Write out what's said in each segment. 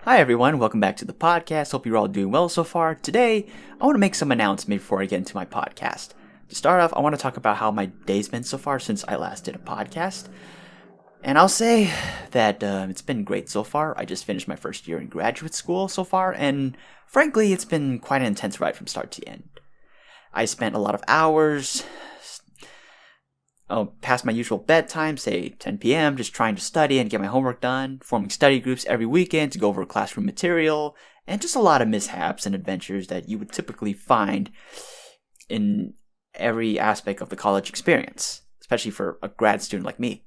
Hi everyone, welcome back to the podcast. Hope you're all doing well so far. Today, I want to make some announcement before I get into my podcast. To start off, I want to talk about how my day's been so far since I last did a podcast. And I'll say that it's been great so far. I just finished my first year in graduate school so far, and frankly, it's been quite an intense ride from start to end. I spent a lot of hours past my usual bedtime, say 10 p.m., just trying to study and get my homework done, forming study groups every weekend to go over classroom material, and just a lot of mishaps and adventures that you would typically find in every aspect of the college experience, especially for a grad student like me.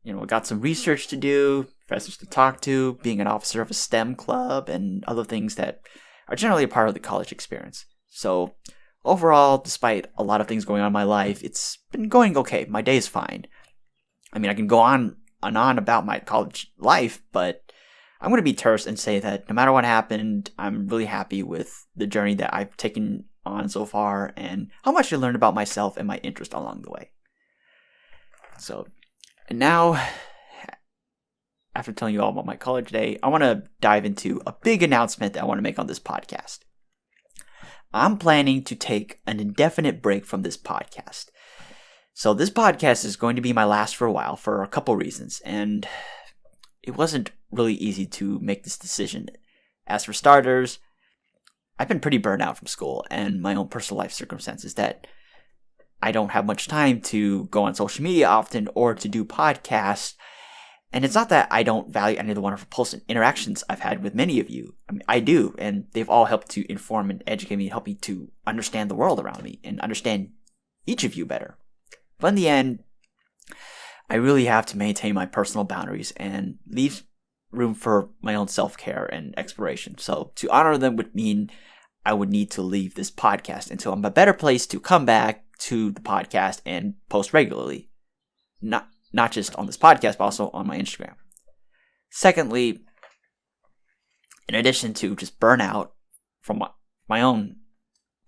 I got some research to do, professors to talk to, being an officer of a STEM club, and other things that are generally a part of the college experience. So, overall, despite a lot of things going on in my life, it's been going okay. My day is fine. I mean, I can go on and on about my college life, but I'm going to be terse and say that no matter what happened, I'm really happy with the journey that I've taken on so far and how much I learned about myself and my interest along the way. So, and now, after telling you all about my college day, I want to dive into a big announcement that I want to make on this podcast. I'm planning to take an indefinite break from this podcast. So this podcast is going to be my last for a while for a couple reasons, and it wasn't really easy to make this decision. As for starters, I've been pretty burnt out from school and my own personal life circumstances that I don't have much time to go on social media often or to do podcasts. And it's not that I don't value any of the wonderful personal interactions I've had with many of you. I mean, I do, and they've all helped to inform and educate me, help me to understand the world around me and understand each of you better. But in the end, I really have to maintain my personal boundaries and leave room for my own self-care and exploration. So to honor them would mean I would need to leave this podcast until I'm a better place to come back to the podcast and post regularly. Not just on this podcast, but also on my Instagram. Secondly, in addition to just burnout from my own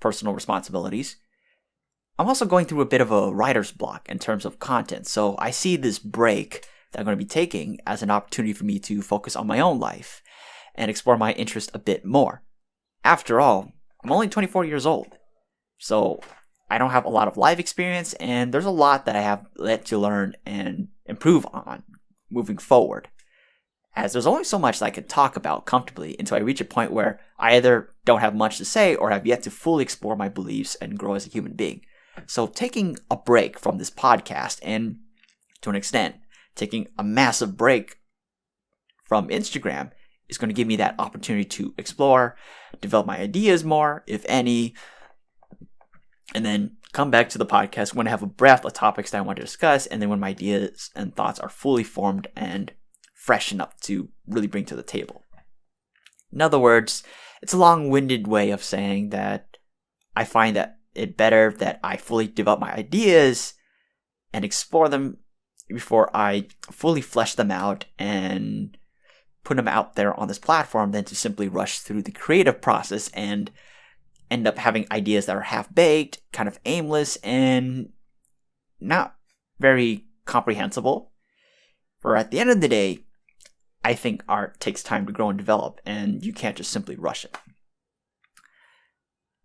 personal responsibilities, I'm also going through a bit of a writer's block in terms of content. So I see this break that I'm going to be taking as an opportunity for me to focus on my own life and explore my interest a bit more. After all, I'm only 24 years old. So I don't have a lot of life experience, and there's a lot that I have yet to learn and improve on moving forward. As there's only so much that I can talk about comfortably until I reach a point where I either don't have much to say or have yet to fully explore my beliefs and grow as a human being. So taking a break from this podcast and, to an extent, taking a massive break from Instagram is going to give me that opportunity to explore, develop my ideas more, if any, and then come back to the podcast when I have a breadth of topics that I want to discuss, and then when my ideas and thoughts are fully formed and fresh enough to really bring to the table. In other words, it's a long-winded way of saying that I find that it better that I fully develop my ideas and explore them before I fully flesh them out and put them out there on this platform than to simply rush through the creative process and end up having ideas that are half-baked, kind of aimless, and not very comprehensible. For at the end of the day, I think art takes time to grow and develop, and you can't just simply rush it.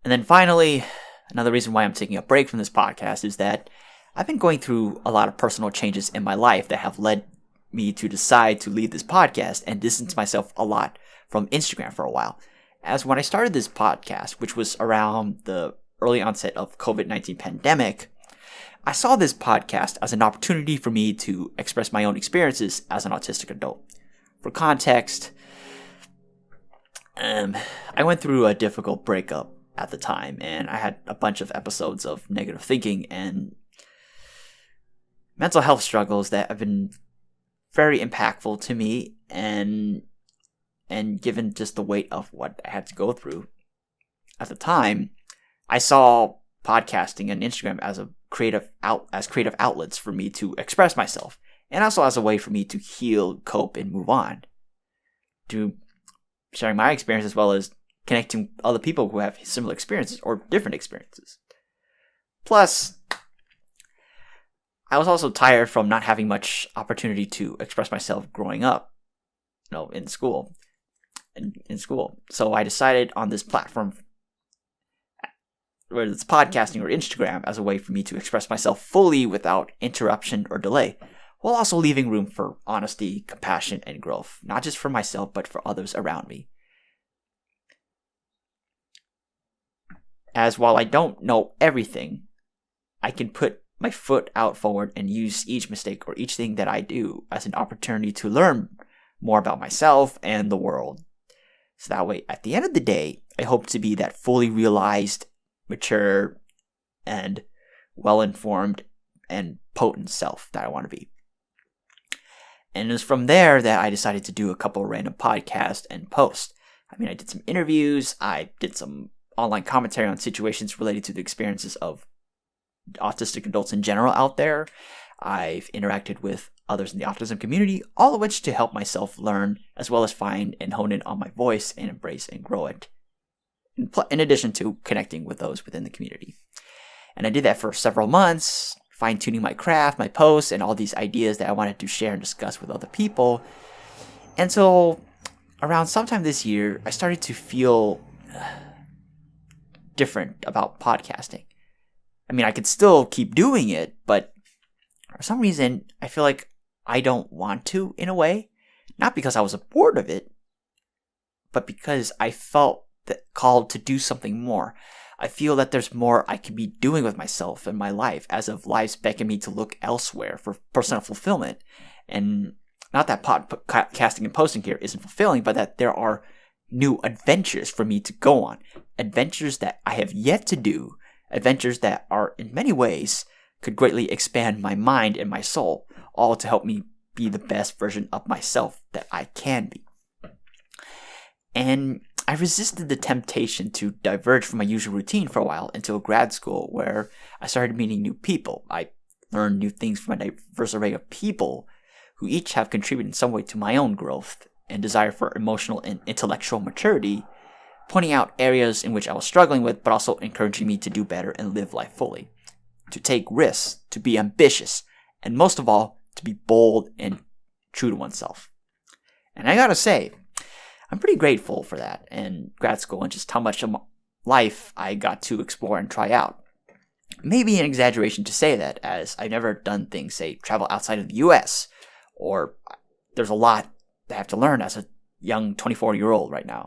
And then finally, another reason why I'm taking a break from this podcast is that I've been going through a lot of personal changes in my life that have led me to decide to leave this podcast and distance myself a lot from Instagram for a while. As when I started this podcast, which was around the early onset of COVID-19 pandemic, I saw this podcast as an opportunity for me to express my own experiences as an autistic adult. For context, I went through a difficult breakup at the time, and I had a bunch of episodes of negative thinking and mental health struggles that have been very impactful to me, and given just the weight of what I had to go through at the time, I saw podcasting and Instagram as creative outlets for me to express myself, and also as a way for me to heal, cope, and move on, to sharing my experience as well as connecting with other people who have similar experiences or different experiences. Plus, I was also tired from not having much opportunity to express myself growing up, in school. in school. So I decided on this platform, whether it's podcasting or Instagram, as a way for me to express myself fully without interruption or delay, while also leaving room for honesty, compassion, and growth, not just for myself, but for others around me. As while I don't know everything, I can put my foot out forward and use each mistake or each thing that I do as an opportunity to learn more about myself and the world. So that way, at the end of the day, I hope to be that fully realized, mature, and well-informed and potent self that I want to be. And it was from there that I decided to do a couple of random podcasts and posts. I did some interviews, I did some online commentary on situations related to the experiences of autistic adults in general out there. I've interacted with others in the autism community, all of which to help myself learn, as well as find and hone in on my voice and embrace and grow it, in addition to connecting with those within the community. And I did that for several months, fine-tuning my craft, my posts, and all these ideas that I wanted to share and discuss with other people. And so around sometime this year, I started to feel different about podcasting. I could still keep doing it, but for some reason, I feel like I don't want to, in a way. Not because I was bored of it, but because I felt called to do something more. I feel that there's more I could be doing with myself and my life, as of life's beckoning me to look elsewhere for personal fulfillment. And not that podcasting and posting here isn't fulfilling, but that there are new adventures for me to go on. Adventures that I have yet to do. Adventures that are, in many ways, could greatly expand my mind and my soul, all to help me be the best version of myself that I can be. And I resisted the temptation to diverge from my usual routine for a while until grad school, where I started meeting new people. I learned new things from a diverse array of people who each have contributed in some way to my own growth and desire for emotional and intellectual maturity, pointing out areas in which I was struggling with, but also encouraging me to do better and live life fully, to take risks, to be ambitious, and most of all, to be bold and true to oneself. And I gotta say, I'm pretty grateful for that in grad school and just how much of life I got to explore and try out. Maybe an exaggeration to say that, as I've never done things, say, travel outside of the US, or there's a lot that I have to learn as a young 24-year-old right now.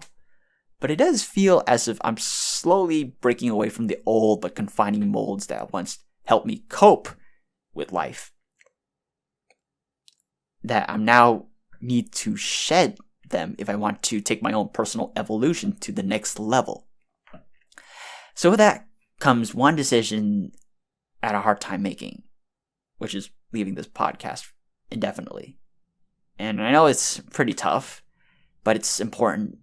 But it does feel as if I'm slowly breaking away from the old but confining molds that once helped me cope with life, that I now need to shed them if I want to take my own personal evolution to the next level. So with that comes one decision I had a hard time making, which is leaving this podcast indefinitely. And I know it's pretty tough, but it's important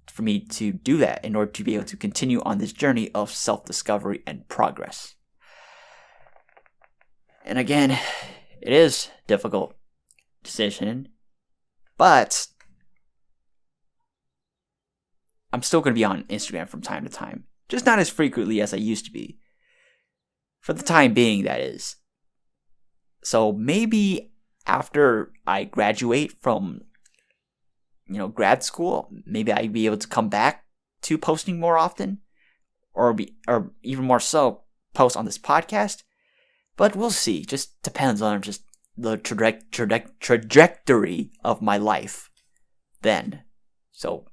for me to do that in order to be able to continue on this journey of self-discovery and progress. And again, it is a difficult decision, but I'm still going to be on Instagram from time to time, just not as frequently as I used to be. For the time being, that is. So maybe after I graduate from grad school, maybe I'd be able to come back to posting more often, or even more so, post on this podcast. But we'll see. Just depends on just the trajectory of my life then. So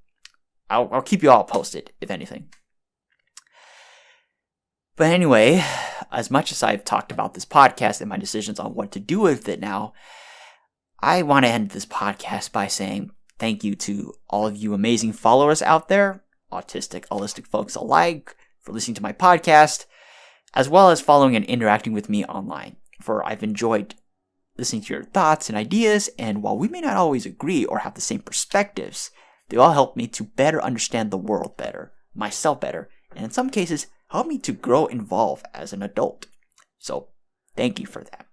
I'll keep you all posted, if anything. But anyway, as much as I've talked about this podcast and my decisions on what to do with it now, I want to end this podcast by saying thank you to all of you amazing followers out there, autistic, holistic folks alike, for listening to my podcast, as well as following and interacting with me online. For I've enjoyed listening to your thoughts and ideas, and while we may not always agree or have the same perspectives, they all help me to better understand the world better, myself better, and in some cases, help me to grow and evolve as an adult. So, thank you for that.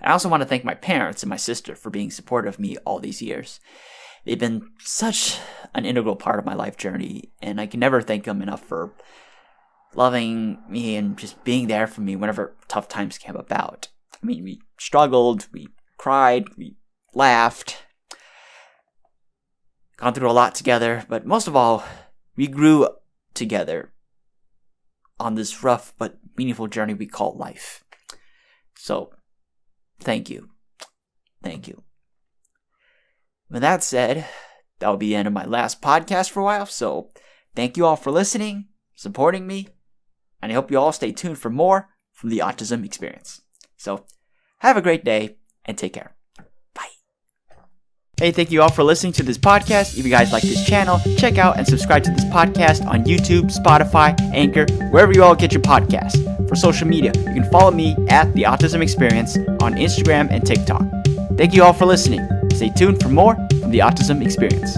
I also want to thank my parents and my sister for being supportive of me all these years. They've been such an integral part of my life journey, and I can never thank them enough for loving me and just being there for me whenever tough times came about. We struggled, we cried, we laughed. gone through a lot together, but most of all, we grew together on this rough but meaningful journey we call life. So, thank you. Thank you. With that said, that will be the end of my last podcast for a while, so thank you all for listening, supporting me, and I hope you all stay tuned for more from the Autism Experience. So, have a great day, and take care. Bye. Hey, thank you all for listening to this podcast. If you guys like this channel, check out and subscribe to this podcast on YouTube, Spotify, Anchor, wherever you all get your podcasts. For social media, you can follow me at the Autism Experience on Instagram and TikTok. Thank you all for listening. Stay tuned for more from the Autism Experience.